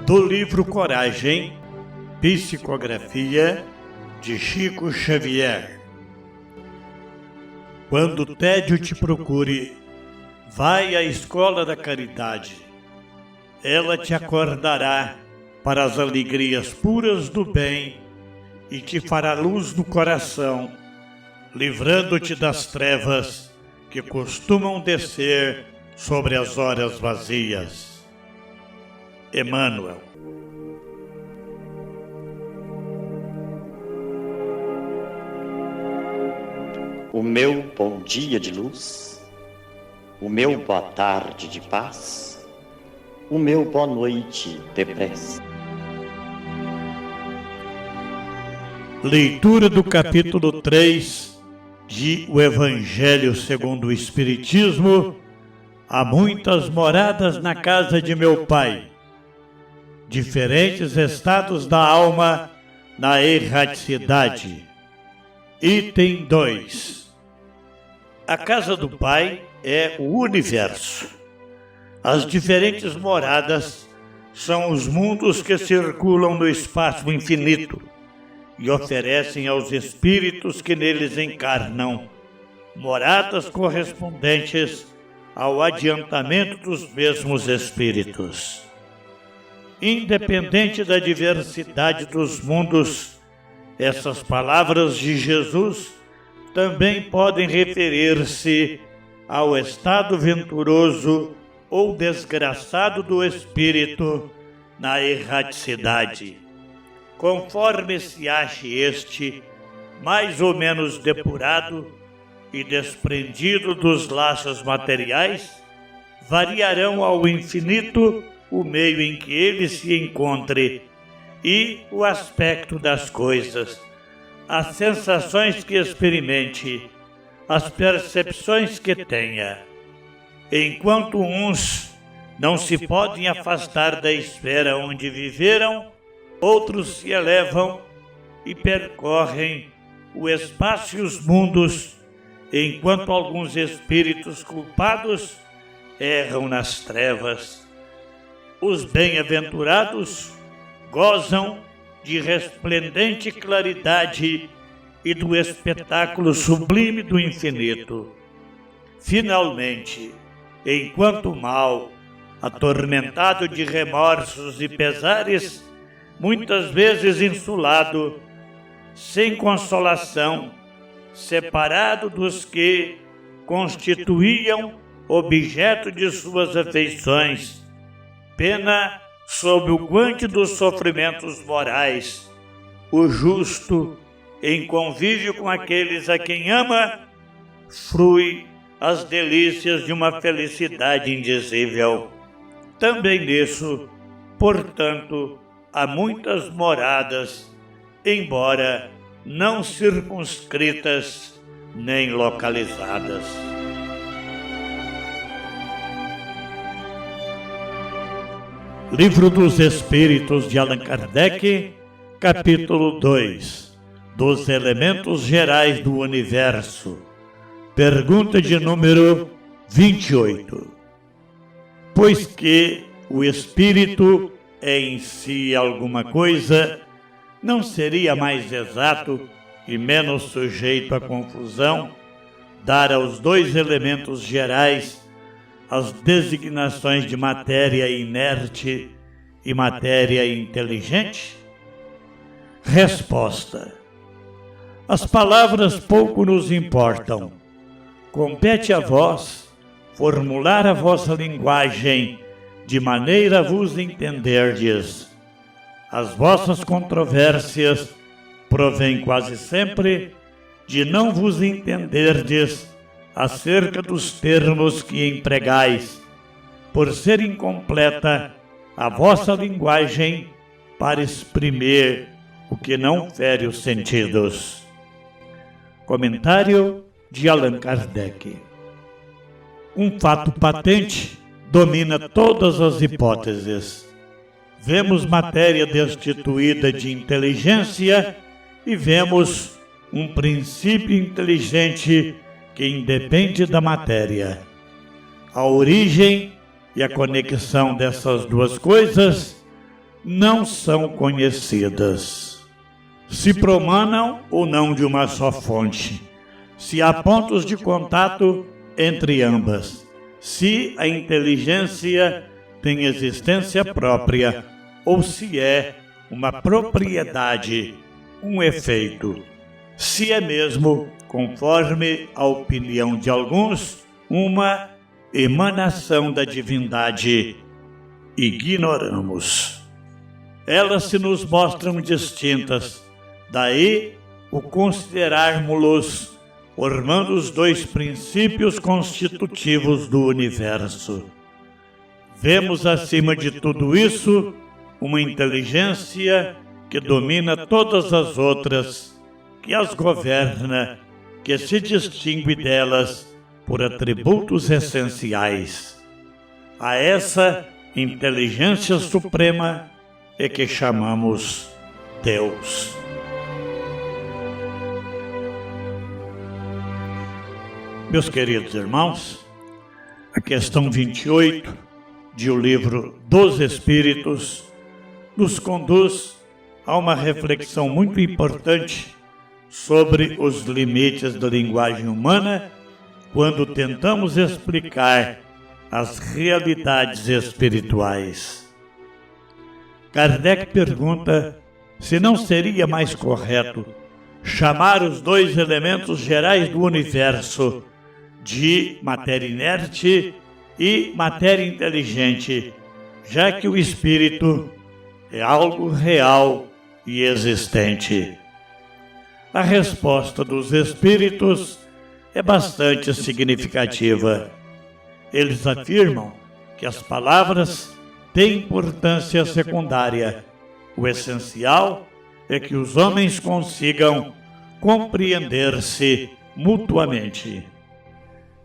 Do livro Coragem, psicografia de Chico Xavier. Quando o tédio te procure, vai à escola da caridade. Ela te acordará para as alegrias puras do bem e te fará luz no coração, livrando-te das trevas que costumam descer sobre as horas vazias. Emmanuel. O meu bom dia de luz, o meu boa tarde de paz, o meu boa noite de prece. Leitura do capítulo 3 de O Evangelho segundo o Espiritismo. Há muitas moradas na casa de meu Pai. Diferentes estados da alma na erraticidade. Item 2. A casa do Pai é o universo. As diferentes moradas são os mundos que circulam no espaço infinito e oferecem aos espíritos que neles encarnam moradas correspondentes ao adiantamento dos mesmos espíritos. Independente da diversidade dos mundos, essas palavras de Jesus também podem referir-se ao estado venturoso ou desgraçado do espírito na erraticidade. Conforme se ache este mais ou menos depurado e desprendido dos laços materiais, variarão ao infinito o meio em que ele se encontre e o aspecto das coisas, as sensações que experimente, as percepções que tenha. Enquanto uns não se podem afastar da esfera onde viveram, outros se elevam e percorrem o espaço e os mundos, enquanto alguns espíritos culpados erram nas trevas. Os bem-aventurados gozam de resplendente claridade e do espetáculo sublime do infinito. Finalmente, enquanto o mal, atormentado de remorsos e pesares, muitas vezes insulado, sem consolação, separado dos que constituíam objeto de suas afeições, pena sob o guante dos sofrimentos morais, o justo, em convívio com aqueles a quem ama, frui as delícias de uma felicidade indizível. Também nisso, portanto, há muitas moradas, embora não circunscritas nem localizadas. Livro dos Espíritos de Allan Kardec, capítulo 2, dos elementos gerais do universo. Pergunta de número 28. Pois que o espírito é em si alguma coisa, não seria mais exato e menos sujeito à confusão dar aos dois elementos gerais as designações de matéria inerte e matéria inteligente? Resposta. As palavras pouco nos importam. Compete a vós formular a vossa linguagem de maneira a vos entenderdes. As vossas controvérsias provêm quase sempre de não vos entenderdes acerca dos termos que empregais, por ser incompleta a vossa linguagem para exprimir o que não fere os sentidos. Comentário de Allan Kardec. Um fato patente domina todas as hipóteses. Vemos matéria destituída de inteligência e vemos um princípio inteligente que independe da matéria. A origem e a conexão dessas duas coisas não são conhecidas. Se promanam ou não de uma só fonte, se há pontos de contato entre ambas, se a inteligência tem existência própria ou se é uma propriedade, um efeito, se é mesmo, conforme a opinião de alguns, uma emanação da divindade, ignoramos. Elas se nos mostram distintas, daí o considerarmos-los formando os dois princípios constitutivos do universo. Vemos acima de tudo isso uma inteligência que domina todas as outras, que as governa, que se distingue delas por atributos essenciais. A essa inteligência suprema é que chamamos Deus. Meus queridos irmãos, a questão 28 de O Livro dos Espíritos nos conduz a uma reflexão muito importante sobre os limites da linguagem humana quando tentamos explicar as realidades espirituais. Kardec pergunta se não seria mais correto chamar os dois elementos gerais do universo de matéria inerte e matéria inteligente, já que o espírito é algo real e existente. A resposta dos espíritos é bastante significativa. Eles afirmam que as palavras têm importância secundária. O essencial é que os homens consigam compreender-se mutuamente.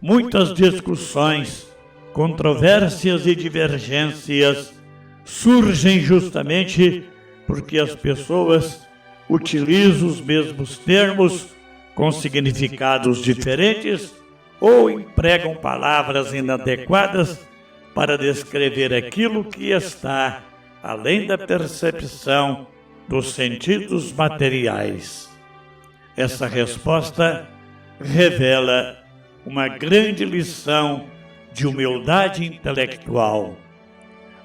Muitas discussões, controvérsias e divergências surgem justamente porque as pessoas utilizam os mesmos termos com significados diferentes ou empregam palavras inadequadas para descrever aquilo que está além da percepção dos sentidos materiais. Essa resposta revela uma grande lição de humildade intelectual.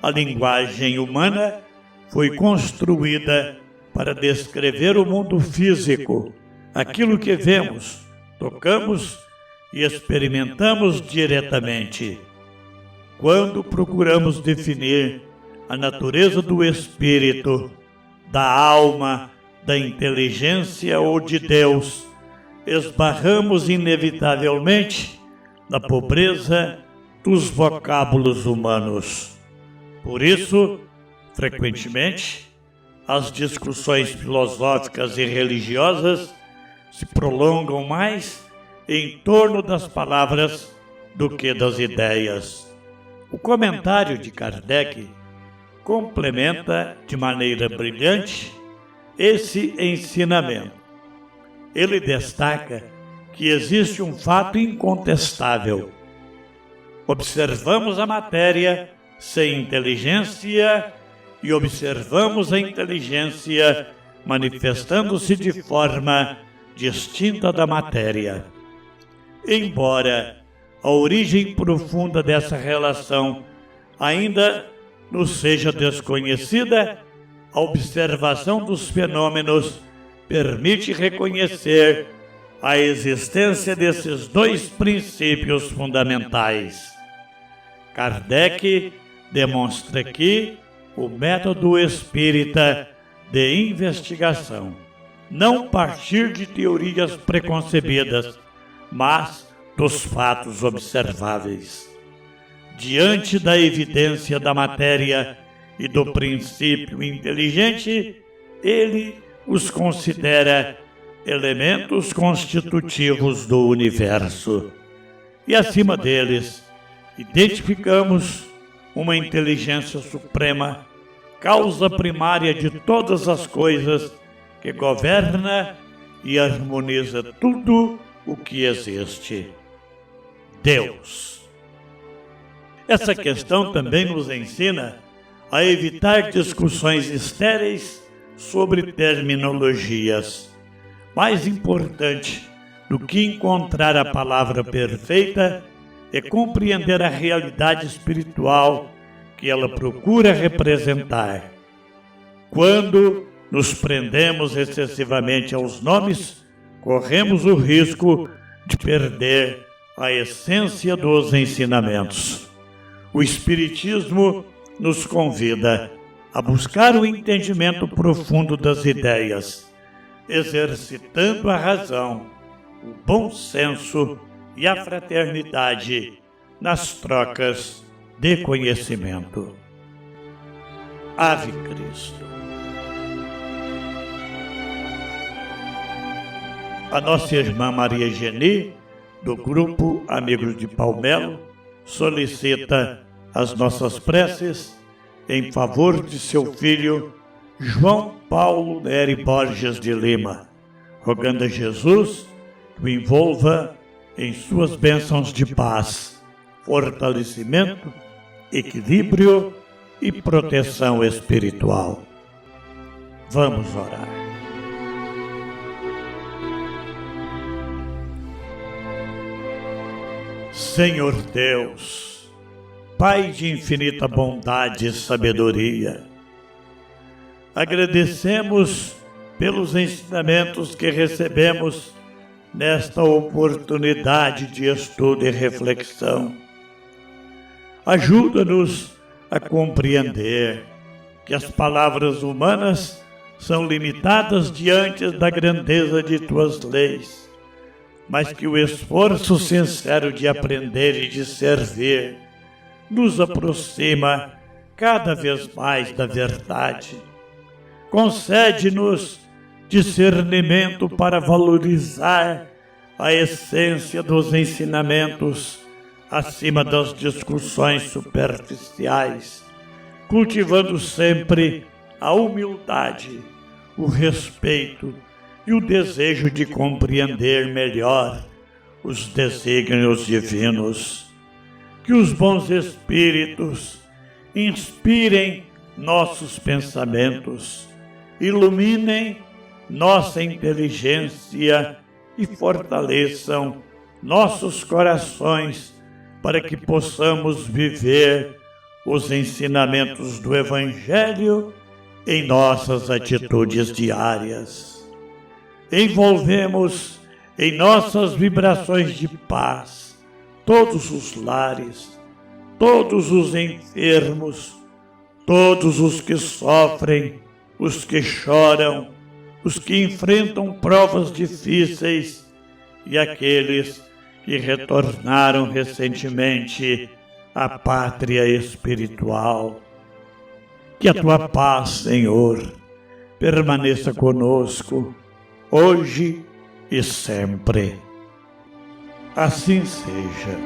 A linguagem humana foi construída para descrever o mundo físico, aquilo que vemos, tocamos e experimentamos diretamente. Quando procuramos definir a natureza do espírito, da alma, da inteligência ou de Deus, esbarramos inevitavelmente na pobreza dos vocábulos humanos. Por isso, frequentemente, as discussões filosóficas e religiosas se prolongam mais em torno das palavras do que das ideias. O comentário de Kardec complementa de maneira brilhante esse ensinamento. Ele destaca que existe um fato incontestável. Observamos a matéria sem inteligência e observamos a inteligência manifestando-se de forma distinta da matéria. Embora a origem profunda dessa relação ainda nos seja desconhecida, a observação dos fenômenos permite reconhecer a existência desses dois princípios fundamentais. Kardec demonstra aqui o método espírita de investigação. Não partir de teorias preconcebidas, mas dos fatos observáveis. Diante da evidência da matéria e do princípio inteligente, ele os considera elementos constitutivos do universo. E acima deles, identificamos uma inteligência suprema, causa primária de todas as coisas, que governa e harmoniza tudo o que existe. Deus. Essa questão também nos ensina a evitar discussões estéreis sobre terminologias. Mais importante do que encontrar a palavra perfeita é compreender a realidade espiritual que ela procura representar. Quando nos prendemos excessivamente aos nomes, corremos o risco de perder a essência dos ensinamentos. O Espiritismo nos convida a buscar o entendimento profundo das ideias, exercitando a razão, o bom senso e a fraternidade nas trocas de conhecimento. Ave Cristo. A nossa irmã Maria Geni, do grupo Amigos de Palmelo, solicita as nossas preces em favor de seu filho João Paulo Nery Borges de Lima, rogando a Jesus que o envolva em suas bênçãos de paz, fortalecimento, equilíbrio e proteção espiritual. Vamos orar. Senhor Deus, Pai de infinita bondade e sabedoria, agradecemos pelos ensinamentos que recebemos nesta oportunidade de estudo e reflexão. Ajuda-nos a compreender que as palavras humanas são limitadas diante da grandeza de tuas leis, mas que o esforço sincero de aprender e de servir nos aproxima cada vez mais da verdade. Concede-nos discernimento para valorizar a essência dos ensinamentos acima das discussões superficiais, cultivando sempre a humildade, o respeito e o desejo de compreender melhor os desígnios divinos. Que os bons espíritos inspirem nossos pensamentos, iluminem nossa inteligência e fortaleçam nossos corações para que possamos viver os ensinamentos do Evangelho em nossas atitudes diárias. Envolvemos em nossas vibrações de paz todos os lares, todos os enfermos, todos os que sofrem, os que choram, os que enfrentam provas difíceis e aqueles que retornaram recentemente à pátria espiritual. Que a tua paz, Senhor, permaneça conosco, hoje e sempre. Assim seja.